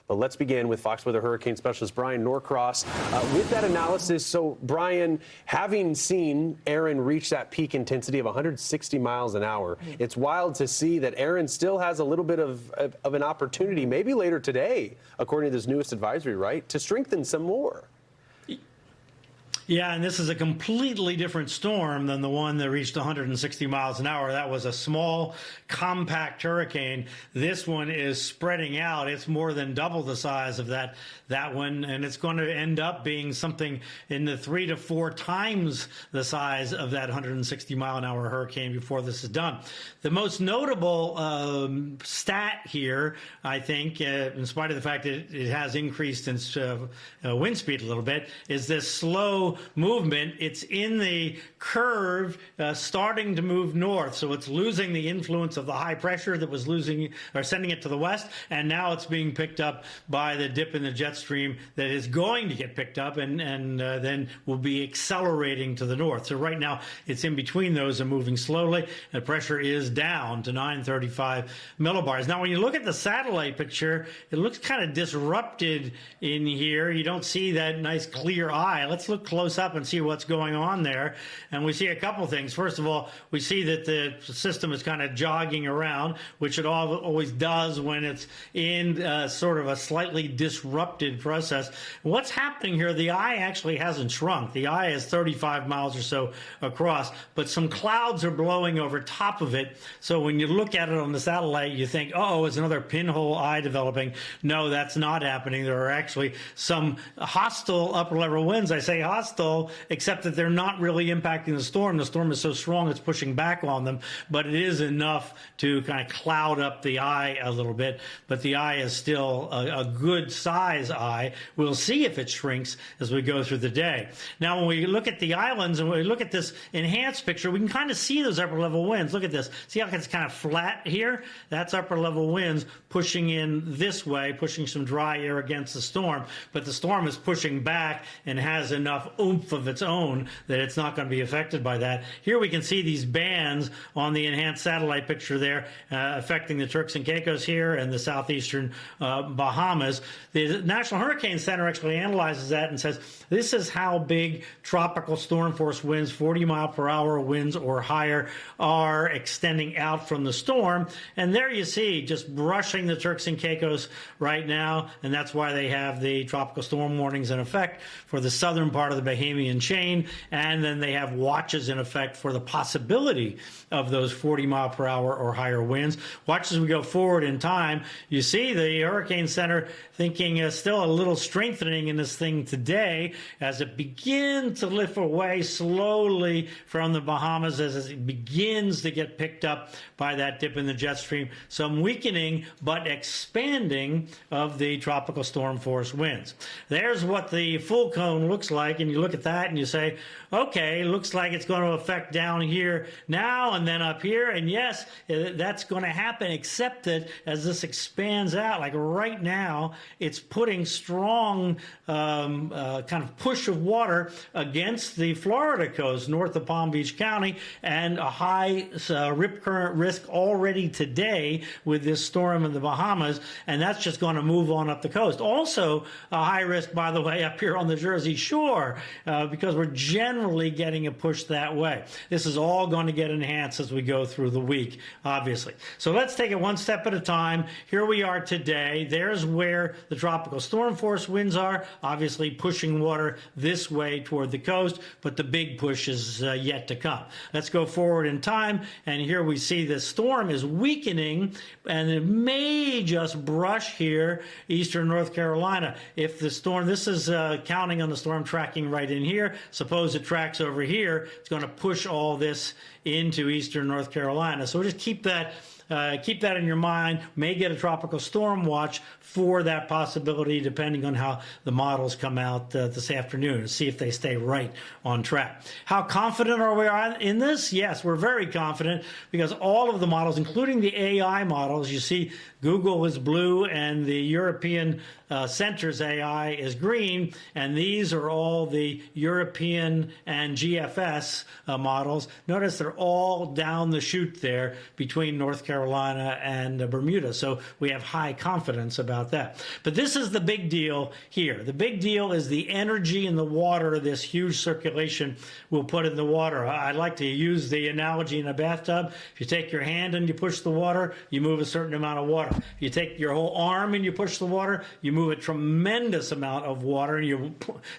But let's begin with Fox Weather Hurricane Specialist Bryan Norcross with that analysis. So, Bryan, having seen Erin reach that peak intensity of 160 miles an hour, it's wild to see that Erin still has a little bit of an opportunity, maybe later today, according to this newest advisory, right, to strengthen some more. Yeah, and this is a completely different storm than the one that reached 160 miles an hour. That was a small, compact hurricane. This one is spreading out. It's more than double the size of that one, and it's going to end up being something in the 3 to 4 times the size of that 160-mile-an-hour hurricane before this is done. The most notable stat here, I think, in spite of the fact that it has increased in wind speed a little bit, is this slow movement. It's in the curve starting to move north, so it's losing the influence of the high pressure that was sending it to the west, and now it's being picked up by the dip in the jet stream that is going to get picked up and then will be accelerating to the north. So right now it's in between those and moving slowly. The pressure is down to 935 millibars. Now when you look at the satellite picture, it looks kind of disrupted in here. You don't see that nice clear eye. Let's look close up and see what's going on there. And we see a couple things. First of all, we see that the system is kind of jogging around, which it always does when it's in sort of a slightly disrupted process. What's happening here, the eye actually hasn't shrunk. The eye is 35 miles or so across, but some clouds are blowing over top of it. So when you look at it on the satellite, you think, oh, it's another pinhole eye developing. No, that's not happening. There are actually some hostile upper level winds. I say hostile, except that they're not really impacting the storm. The storm is so strong it's pushing back on them, but it is enough to kind of cloud up the eye a little bit. But the eye is still a good size eye. We'll see if it shrinks as we go through the day. Now, when we look at the islands and we look at this enhanced picture, we can kind of see those upper level winds. Look at this. See how it's kind of flat here? That's upper level winds pushing in this way, pushing some dry air against the storm. But the storm is pushing back and has enough oomph of its own that it's not going to be affected by that. Here we can see these bands on the enhanced satellite picture there affecting the Turks and Caicos here and the southeastern Bahamas. The National Hurricane Center actually analyzes that and says this is how big tropical storm force winds, 40-mile-per-hour winds or higher, are extending out from the storm. And there you see just brushing the Turks and Caicos right now, and that's why they have the tropical storm warnings in effect for the southern part of the Bahamian chain, and then they have watches in effect for the possibility of those 40-mile-per-hour or higher winds. Watch as we go forward in time. You see the Hurricane Center thinking still a little strengthening in this thing today as it begins to lift away slowly from the Bahamas as it begins to get picked up by that dip in the jet stream. Some weakening but expanding of the tropical storm force winds. There's what the full cone looks like, and you look at that and you say, okay, looks like it's going to affect down here now and then up here, and yes, that's going to happen, except that as this expands out, like right now, it's putting strong kind of push of water against the Florida coast north of Palm Beach County, and a high rip current risk already today with this storm in the Bahamas, and that's just going to move on up the coast. Also, a high risk, by the way, up here on the Jersey Shore, because we're generally getting a push that way. This is all going to get enhanced as we go through the week, obviously. So let's take it one step at a time. Here we are today. There's where the tropical storm force winds are, obviously pushing water this way toward the coast, but the big push is yet to come. Let's go forward in time, and here we see the storm is weakening, and it may just brush here eastern North Carolina. If the storm, this is counting on the storm tracking right in here. Suppose it tracks over here, it's going to push all this into eastern North Carolina. So we'll just keep that in your mind. May get a tropical storm watch for that possibility, depending on how the models come out this afternoon, and see if they stay right on track. How confident are we in this? Yes, we're very confident, because all of the models, including the AI models, you see Google is blue and the European Center's AI is green, and these are all the European and GFS models. Notice they're all down the chute there between North Carolina Carolina and Bermuda. So we have high confidence about that. But this is the big deal here. The big deal is the energy in the water this huge circulation will put in the water. I like to use the analogy in a bathtub. If you take your hand and you push the water, you move a certain amount of water. If you take your whole arm and you push the water, you move a tremendous amount of water, and you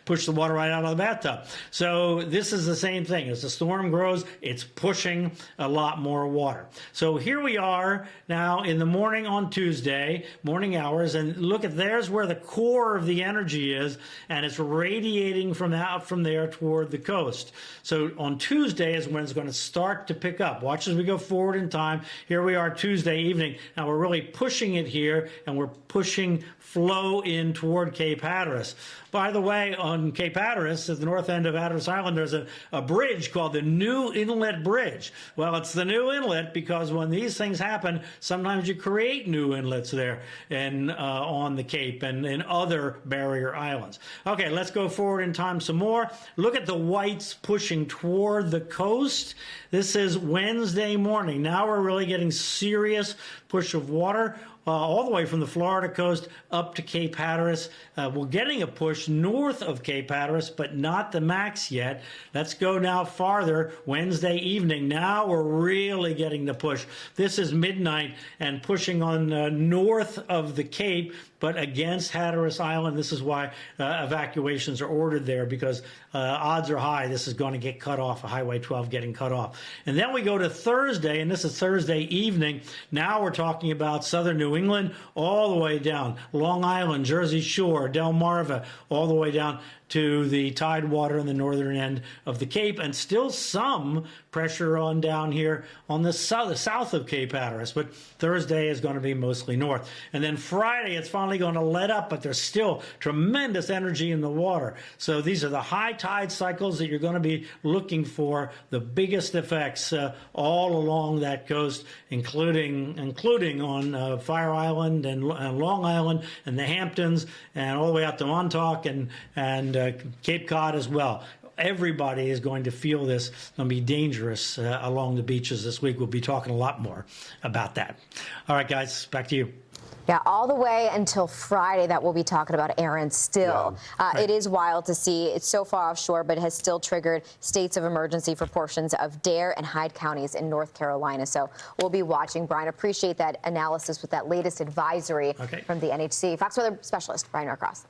push the water right out of the bathtub. So this is the same thing. As the storm grows, it's pushing a lot more water. So here we are now in the morning on Tuesday, morning hours, and look at there's where the core of the energy is, and it's radiating from out from there toward the coast. So on Tuesday is when it's going to start to pick up. Watch as we go forward in time. Here we are Tuesday evening. Now we're really pushing it here, and we're pushing flow in toward Cape Hatteras. By the way, on Cape Hatteras, at the north end of Hatteras Island, there's a bridge called the New Inlet Bridge. Well, it's the new inlet because when these things happen, sometimes you create new inlets there and on the Cape and in other barrier islands. Okay, let's go forward in time some more. Look at the whites pushing toward the coast. This is Wednesday morning. Now we're really getting serious push of water. All the way from the Florida coast up to Cape Hatteras. We're getting a push north of Cape Hatteras, but not the max yet. Let's go now farther, Wednesday evening. Now we're really getting the push. This is midnight and pushing on north of the Cape, but against Hatteras Island. This is why evacuations are ordered there, because odds are high this is going to get cut off, Highway 12 getting cut off. And then we go to Thursday, and this is Thursday evening. Now we're talking about southern New England all the way down, Long Island, Jersey Shore, Delmarva, all the way down to the tidewater in the northern end of the Cape, and still some pressure on down here on the south of Cape Hatteras. But Thursday is going to be mostly north. And then Friday, it's finally going to let up, but there's still tremendous energy in the water. So these are the high tide cycles that you're going to be looking for, the biggest effects all along that coast, including on Fire Island and Long Island and the Hamptons and all the way out to Montauk and Cape Cod as well. Everybody is going to feel this. It's going to be dangerous along the beaches this week. We'll be talking a lot more about that. All right, guys, back to you. Yeah, all the way until Friday that we'll be talking about, Erin, still. Yeah, right. It is wild to see. It's so far offshore, but has still triggered states of emergency for portions of Dare and Hyde counties in North Carolina. So we'll be watching. Brian, appreciate that analysis with that latest advisory from the NHC. Fox Weather specialist, Bryan Norcross.